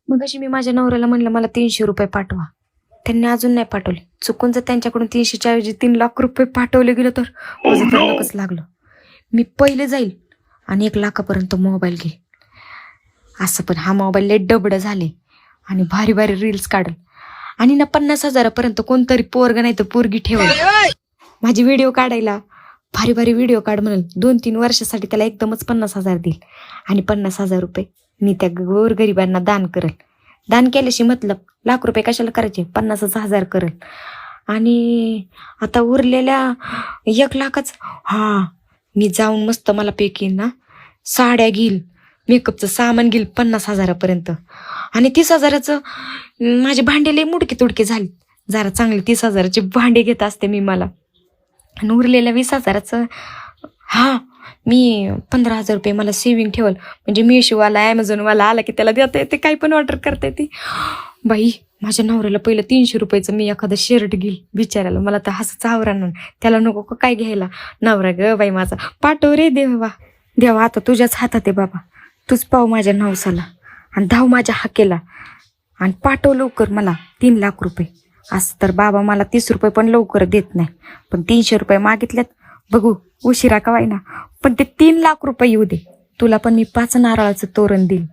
मग अशी मी माझ्या नवऱ्याला म्हणलं मला 300 रुपये पाठवा. त्यांनी अजून नाही पाठवले. चुकून जर त्यांच्याकडून 300च्या ऐवजी 3 लाख रुपये पाठवले गेलं तर माझं तर नकच लागलं. मी पहिले जाईल आणि 1 लाखापर्यंत मोबाईल घेईल. असं पण हा मोबाईल लय डबडं झाले आणि भारी भारी रील्स काढल आणि ना 50,000पर्यंत कोणतरी पोरग नाही तर पोरगी ठेवल. माझी व्हिडिओ काढायला भारी भारी व्हिडिओ काढ म्हणेल. 2-3 वर्षासाठी त्याला एकदमच 50,000 देईल आणि 50,000 रुपये मी त्या गोरगरिबांना दान करेल. दान केल्याशी मतलब लाख रुपये कशाला करायचे, 50,000 करेल. आणि आता उरलेल्या 1 लाखच मी जाऊन मस्त मला पैकी ना साड्या घेईल, मेकअपचं सामान घेईल 50,000पर्यंत. आणि 30,000चं माझे भांडे लय मुडके तुडके झाले. जरा चांगले 30,000चे भांडे घेत असते मी मला. आणि उरलेल्या 20,000चं मी 15,000 रुपये मला सेविंग ठेवल. म्हणजे मीशोवाला ॲमेझॉनवाला आला की त्याला देता येते, काही पण ऑर्डर करता येते. बाई माझ्या नवऱ्याला पहिलं 300 रुपयाचं मी एखादं शर्ट घेईल बिचारायला. मला तर हसंच आवरण, त्याला नको का काय घ्यायला. नवरा ग बाई माझा पाठव रे देवा. देवा आता तुझ्याच हातात आहे बाबा. तूच पाव माझ्या नवसाला आणि धाव माझ्या हाकेला आणि पाठव लवकर मला 3 लाख रुपये. असं तर बाबा मला 30 रुपये पण लवकर देत नाही, पण 300 रुपये मागितल्यात. बघू उशिरा का वाईना, पण ते 3 लाख रुपये येऊ दे. तुला पण मी 5 नारळाचं तोरण देईल.